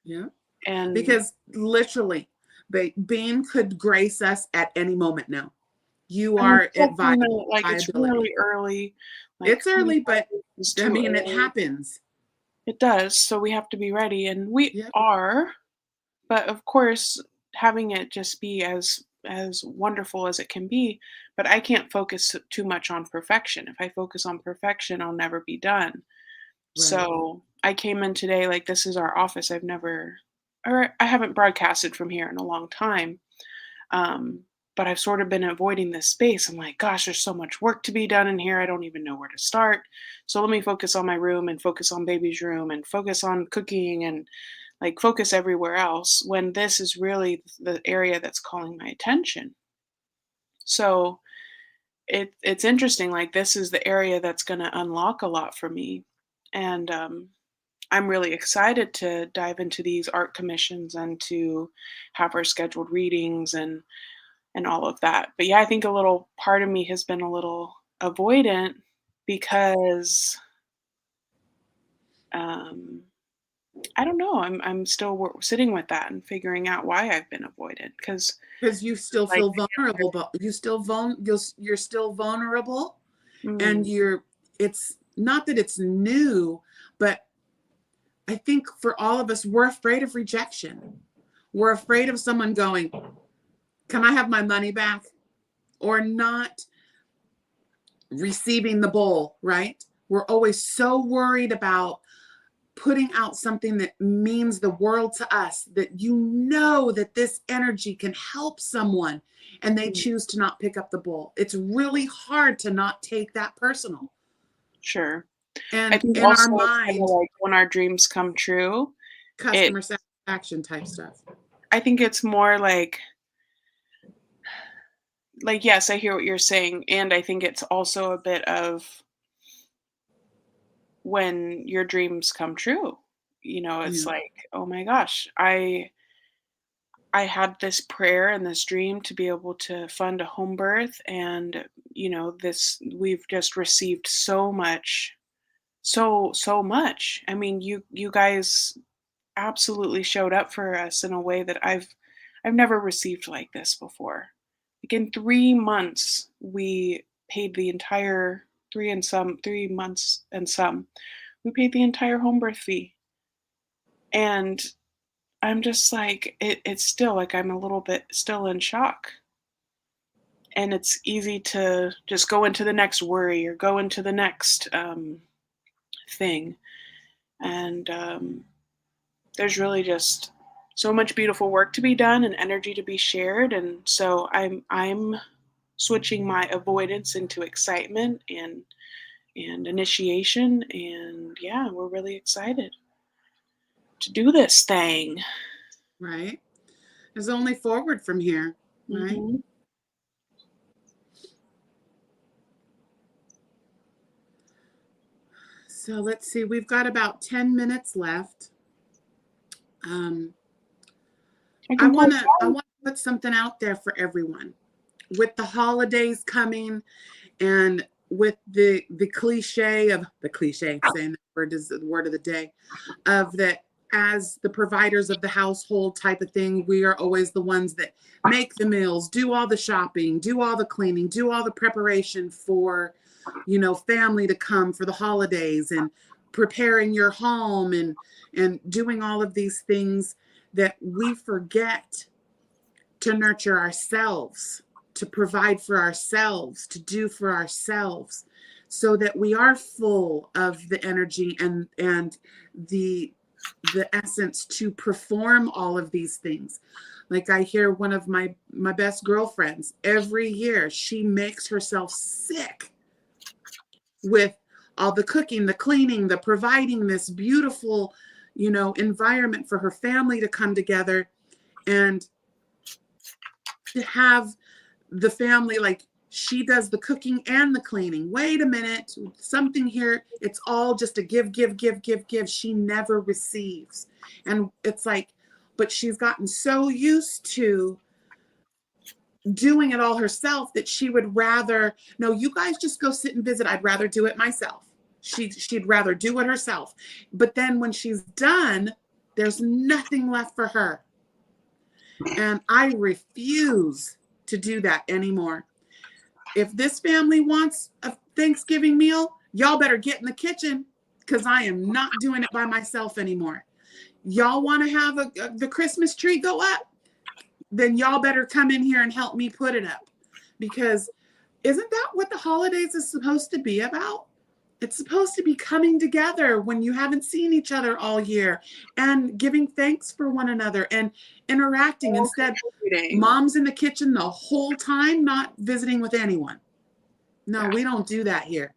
Yeah. And Because literally, Bean could grace us at any moment now. You are at viability. it's really early. It's early, but I mean, it early. happens. It does. So we have to be ready, and we are. But of course, having it just be as wonderful as it can be. But I can't focus too much on perfection. If I focus on perfection, I'll never be done. Right. So I came in today like this is our office. I haven't broadcasted from here in a long time. But I've sort of been avoiding this space. I'm like, gosh, there's so much work to be done in here. I don't even know where to start. So let me focus on my room and focus on baby's room and focus on cooking and like focus everywhere else when this is really the area that's calling my attention. So it's interesting. Like this is the area that's going to unlock a lot for me. And I'm really excited to dive into these art commissions and to have our scheduled readings and all of that. But yeah, I think a little part of me has been a little avoidant because I don't know. I'm still sitting with that and figuring out why I've been avoidant because you still feel vulnerable, but you're still vulnerable, and it's not that it's new, but I think for all of us, we're afraid of rejection. We're afraid of someone going, can I have my money back? Or not receiving the bowl, right? We're always so worried about putting out something that means the world to us, that that this energy can help someone, and they choose to not pick up the bowl. It's really hard to not take that personal. Sure. And I think in our mind, like when our dreams come true, customer satisfaction type stuff. I think it's more like, yes, I hear what you're saying. And I think it's also a bit of when your dreams come true, it's like, oh my gosh, I had this prayer and this dream to be able to fund a home birth. And, we've just received so much, so much. I mean, you guys absolutely showed up for us in a way that I've never received like this before. Like in 3 months, we paid the entire 3 months and some. We paid the entire home birth fee. And I'm just like, it's still like I'm a little bit still in shock. And it's easy to just go into the next worry or go into the next thing. And there's really just so much beautiful work to be done and energy to be shared. And so I'm switching my avoidance into excitement and initiation. And yeah, we're really excited to do this thing. Right. There's only forward from here, right? Mm-hmm. So let's see, we've got about 10 minutes left. I want to put something out there for everyone. With the holidays coming and with the cliche saying the word is the word of the day, of that as the providers of the household type of thing, we are always the ones that make the meals, do all the shopping, do all the cleaning, do all the preparation for, family to come for the holidays, and preparing your home and doing all of these things, that we forget to nurture ourselves, to provide for ourselves, to do for ourselves, so that we are full of the energy and the essence to perform all of these things. Like I hear one of my best girlfriends, every year she makes herself sick with all the cooking, the cleaning, the providing this beautiful, environment for her family to come together and to have the family, like she does the cooking and the cleaning. Wait a minute, something here. It's all just a give. She never receives. And it's like, but she's gotten so used to doing it all herself that she would rather, no, you guys just go sit and visit. I'd rather do it myself. She'd rather do it herself. But then when she's done, there's nothing left for her. And I refuse to do that anymore. If this family wants a Thanksgiving meal, y'all better get in the kitchen, because I am not doing it by myself anymore. Y'all want to have the Christmas tree go up? Then y'all better come in here and help me put it up. Because isn't that what the holidays is supposed to be about? It's supposed to be coming together when you haven't seen each other all year and giving thanks for one another and interacting. Instead, mom's in the kitchen the whole time, not visiting with anyone. No, we don't do that here.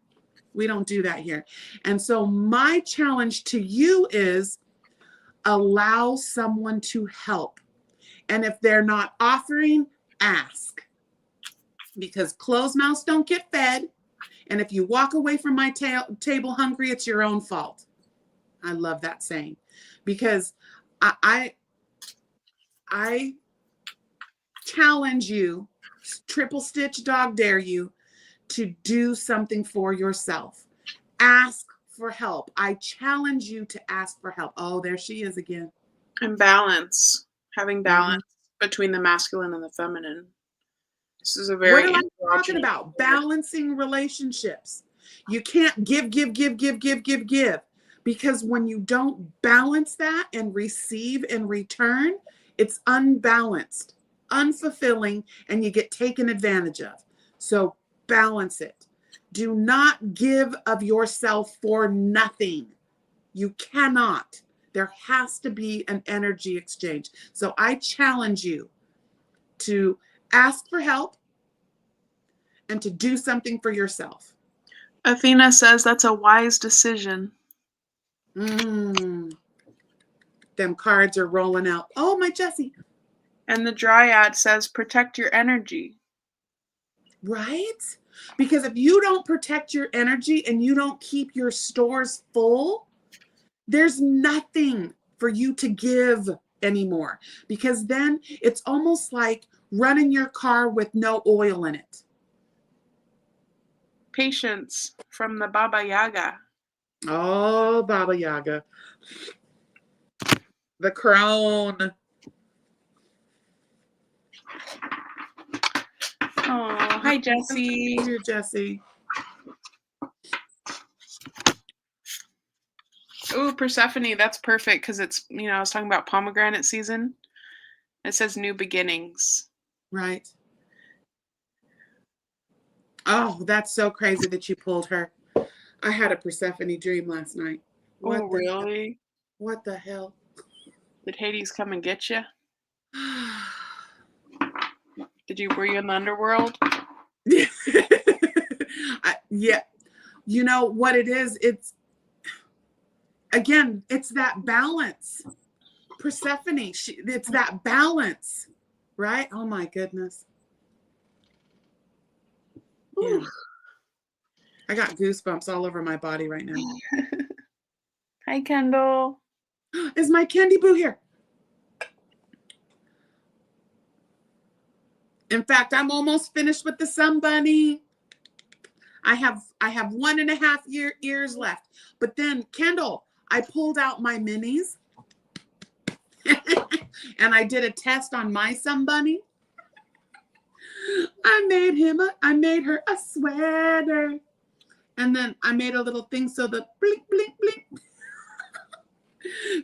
We don't do that here. And so my challenge to you is allow someone to help. And if they're not offering, ask. Because closed mouths don't get fed. And if you walk away from my table hungry, it's your own fault. I love that saying, because I challenge you, triple stitch dog dare you, to do something for yourself. Ask for help. I challenge you to ask for help. Oh, there she is again. And balance, having balance between the masculine and the feminine. This is a very what am I talking about? Balancing relationships. You can't give. Because when you don't balance that and receive in return, it's unbalanced, unfulfilling, and you get taken advantage of. So balance it. Do not give of yourself for nothing. You cannot. There has to be an energy exchange. So I challenge you to ask for help and to do something for yourself. Athena says that's a wise decision. Them cards are rolling out. Oh, my Jessie. And the Dryad says protect your energy. Right? Because if you don't protect your energy and you don't keep your stores full, there's nothing for you to give anymore. Because then it's almost like running your car with no oil in it. Patience from the Baba Yaga. Oh, Baba Yaga. The crown. Oh. hi, Jessie. Here, Jessie. Oh, Persephone, that's perfect because it's, I was talking about pomegranate season. It says new beginnings. Right. Oh, that's so crazy that you pulled her. I had a Persephone dream last night. Oh, really? What the hell? Did Hades come and get you? Were you in the underworld? Yeah. You know what it is? It's that balance. Persephone, it's that balance, right? Oh my goodness. Yeah. I got goosebumps all over my body right now. Hi, Kendall. Is my candy boo here? In fact, I'm almost finished with the Sun Bunny. I have 1.5 ears left. But then, Kendall, I pulled out my minis and I did a test on my Sun Bunny. I made her a sweater. And then I made a little thing so the blink, blink, blink.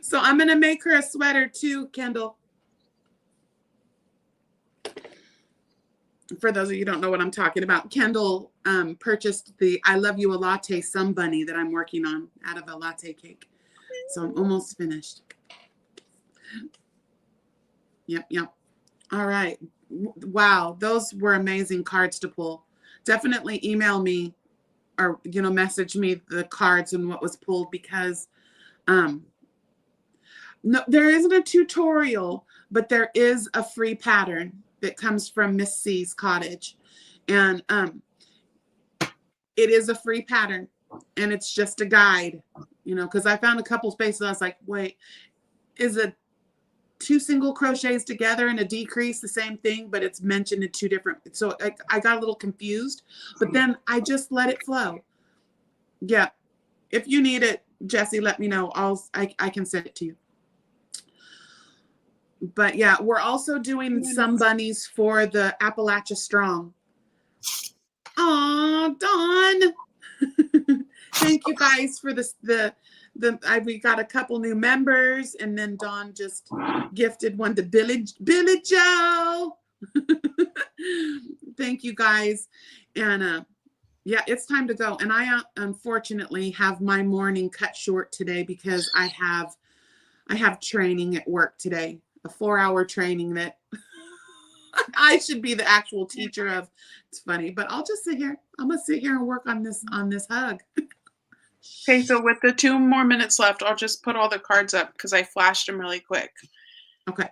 So I'm going to make her a sweater too, Kendall. For those of you who don't know what I'm talking about, Kendall purchased the I Love You a Latte Sun Bunny that I'm working on out of a latte cake. So I'm almost finished. Yep. All right. Wow. Those were amazing cards to pull. Definitely email me or, message me the cards and what was pulled because no, there isn't a tutorial, but there is a free pattern that comes from Miss C's cottage. And it is a free pattern and it's just a guide, because I found a couple spaces. I was like, wait, is it 2 single crochets together and a decrease the same thing, but it's mentioned in 2 different. So I got a little confused, but then I just let it flow. Yeah. If you need it, Jessie, let me know. I can send it to you. But yeah, we're also doing some bunnies for the Appalachia Strong. Aw, Dawn. Thank you guys for this. We got a couple new members, and then Dawn just gifted one to Billy Joe. Thank you guys. And yeah, it's time to go. And I unfortunately have my morning cut short today because I have training at work today, a 4-hour training that I should be the actual teacher of. It's funny, but I'll just sit here. I'm gonna sit here and work on this hug. Okay, so with the 2 more minutes left, I'll just put all the cards up because I flashed them really quick. Okay.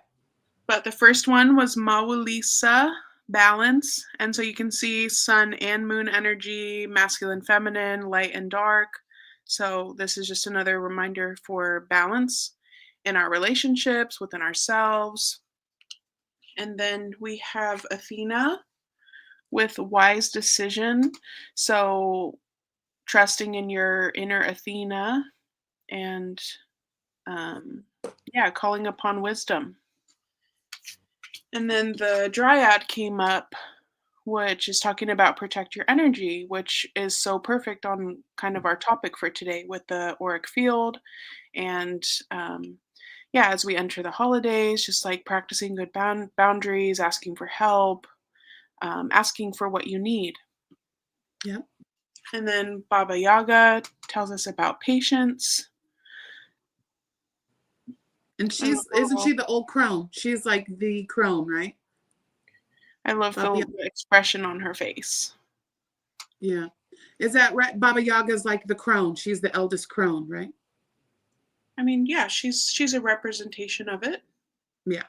But the first one was Mawalisa, balance. And so you can see sun and moon energy, masculine, feminine, light and dark. So this is just another reminder for balance in our relationships, within ourselves. And then we have Athena with wise decision. So trusting in your inner Athena and calling upon wisdom. And then the Dryad came up, which is talking about protect your energy, which is so perfect on kind of our topic for today with the auric field. And as we enter the holidays, just like practicing good boundaries, asking for help, asking for what you need. Yep. And then Baba Yaga tells us about patience. And isn't she the old crone? She's like the crone, right? I love the expression on her face. Yeah. Is that right? Baba Yaga's like the crone. She's the eldest crone, right? I mean, yeah, she's a representation of it. Yeah.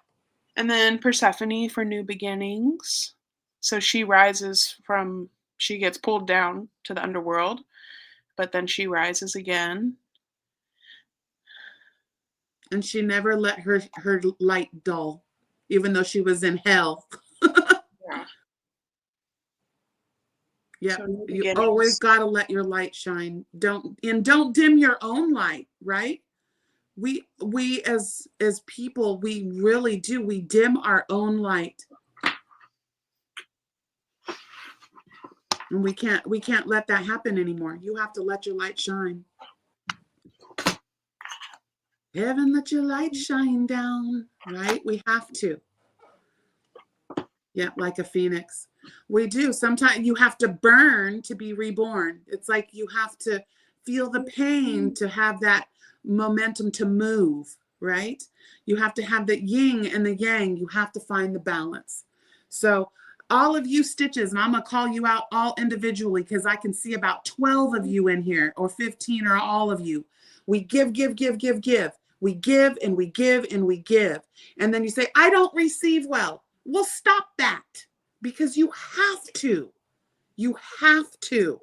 And then Persephone for new beginnings. So she gets pulled down to the underworld, but then she rises again. And she never let her light dull, even though she was in hell. Yeah. Yeah. So you always got to let your light shine. Don't dim your own light, right? We as people, we really do. We dim our own light. And we can't let that happen anymore. You have to let your light shine. Heaven, let your light shine down, right? We have to. Yeah, like a phoenix. We do. Sometimes you have to burn to be reborn. It's like you have to feel the pain to have that momentum to move, right? You have to have the yin and the yang. You have to find the balance. So all of you Stitches, and I'm going to call you out all individually because I can see about 12 of you in here, or 15, or all of you. We give, give, give, give, give. We give and we give and we give. And then you say, I don't receive well. Well, stop that, because you have to. You have to.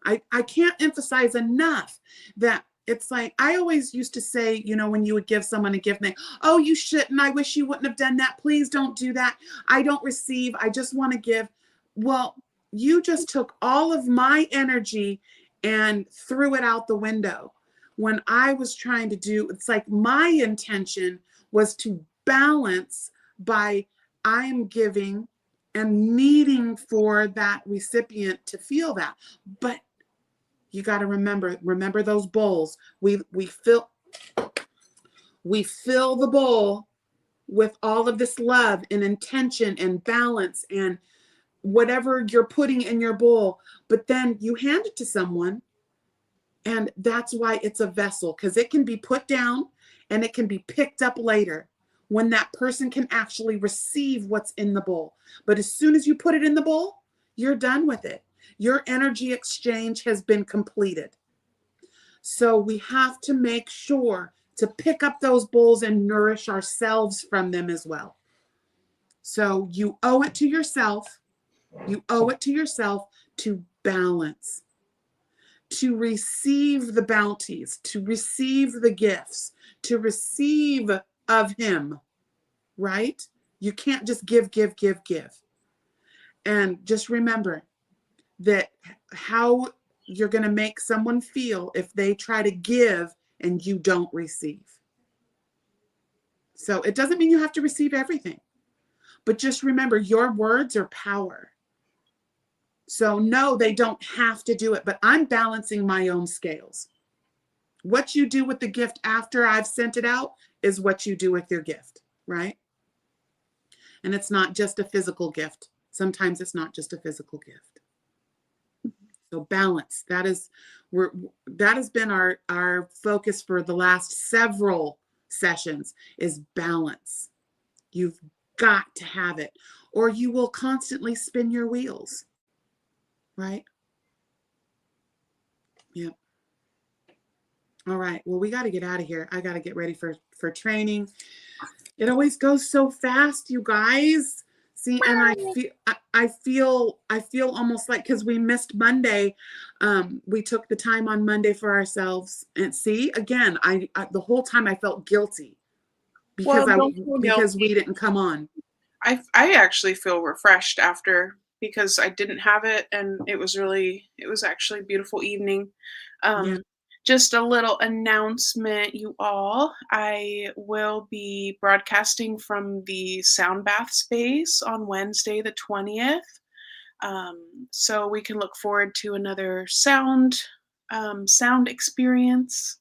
I can't emphasize enough that it's like, I always used to say, you know, when you would give someone a gift, and they, oh, you shouldn't. I wish you wouldn't have done that. Please don't do that. I don't receive. I just want to give. Well, you just took all of my energy and threw it out the window. When I was trying to do, it's like my intention was to balance by I'm giving and needing for that recipient to feel that. But you got to remember those bowls. We fill the bowl with all of this love and intention and balance and whatever you're putting in your bowl. But then you hand it to someone, and that's why it's a vessel, because it can be put down and it can be picked up later when that person can actually receive what's in the bowl. But as soon as you put it in the bowl, you're done with it. Your energy exchange has been completed. So we have to make sure to pick up those bowls and nourish ourselves from them as well. So you owe it to yourself. You owe it to yourself to balance, to receive the bounties, to receive the gifts, to receive of him, right? You can't just give, give, give, give. And just remember that how you're going to make someone feel if they try to give and you don't receive. So it doesn't mean you have to receive everything, but just remember your words are power. So no, they don't have to do it, but I'm balancing my own scales. What you do with the gift after I've sent it out is what you do with your gift, right? And it's not just a physical gift. Sometimes it's not just a physical gift. So balance, that has been our focus for the last several sessions, is balance. You've got to have it, or you will constantly spin your wheels, right? Yep. All right. Well, we got to get out of here. I got to get ready for training. It always goes so fast, you guys. See, and I feel almost like, because we missed Monday, we took the time on Monday for ourselves, and see, again, I the whole time I felt guilty because because we didn't come on. I actually feel refreshed after, because I didn't have it, and it was actually a beautiful evening. Yeah. Just a little announcement, you all. I will be broadcasting from the sound bath space on Wednesday the 20th. So we can look forward to another sound experience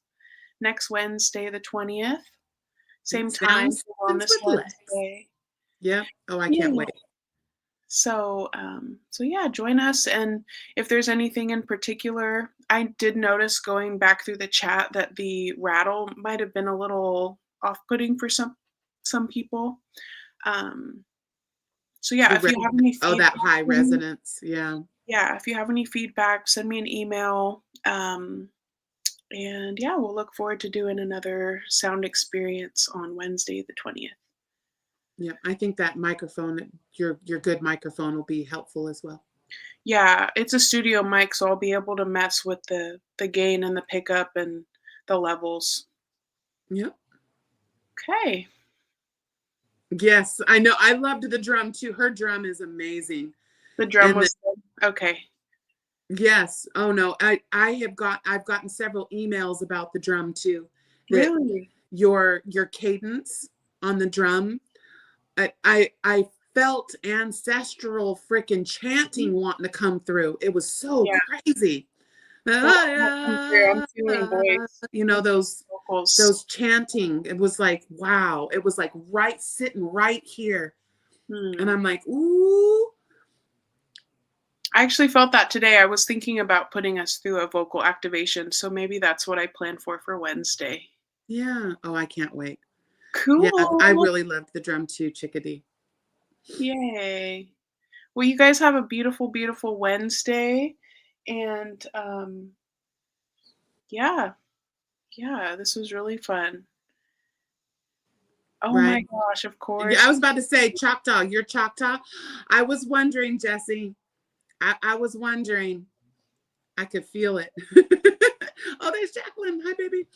next Wednesday the 20th. Same time on this Wednesday. Yeah. Oh, I can't wait. So yeah, join us. And if there's anything in particular, I did notice going back through the chat that the rattle might have been a little off-putting for some people. So yeah, if you have any feedback, that high resonance, yeah. Yeah, if you have any feedback, send me an email. And yeah, we'll look forward to doing another sound experience on Wednesday the 20th. Yeah, I think that microphone, your good microphone, will be helpful as well. Yeah, it's a studio mic, so I'll be able to mess with the gain and the pickup and the levels. Yep. Okay. Yes, I know. I loved the drum too. Her drum is amazing. The drum was good. Okay. Yes. Oh no, I've gotten several emails about the drum too. Really? Your cadence on the drum. I felt ancestral freaking chanting wanting to come through. It was so Yeah. crazy. I'm feeling voice. You know, those Vocals. chanting. It was like, wow. It was like right sitting right here. And I'm like, ooh. I actually felt that today. I was thinking about putting us through a vocal activation, so maybe that's what I plan for Wednesday. Yeah. Oh, I can't wait. Cool. Yeah, I really loved the drum too, Chickadee. Yay. Well, you guys have a beautiful, beautiful Wednesday. And yeah, this was really fun. Oh my Right. gosh, of course. Yeah, I was about to say Choctaw. You're Choctaw. I was wondering, Jesse. I was wondering. I could feel it. Oh, there's Jacqueline. Hi, baby.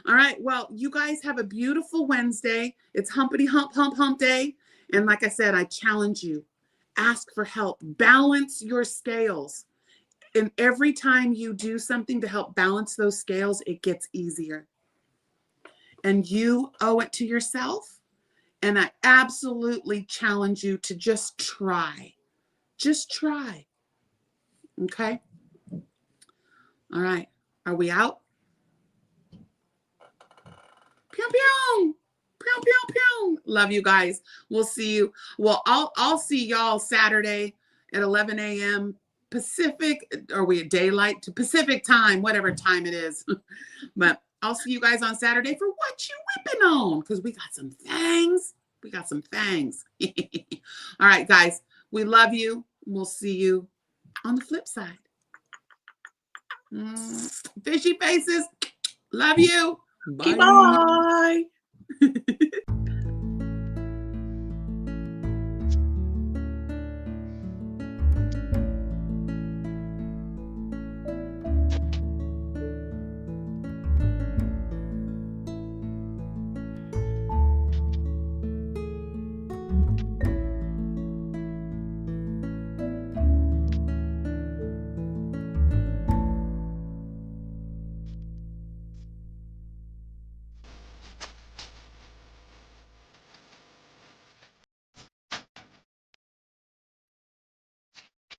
All right. Well, you guys have a beautiful Wednesday. It's humpity hump day. And like I said, I challenge you. Ask for help. Balance your scales. And every time you do something to help balance those scales, it gets easier. And you owe it to yourself. And I absolutely challenge you to just try. Just try. Okay? All right. Are we out? Pew pew. Pew pew pew. Love you guys. We'll see you. Well, I'll see y'all Saturday at 11 a.m. Pacific, or we at daylight to Pacific time, whatever time it is. But I'll see you guys on Saturday for What You Whipping On, because we got some things. We got some things. All right, guys. We love you. We'll see you on the flip side. Fishy faces. Love you. Bye.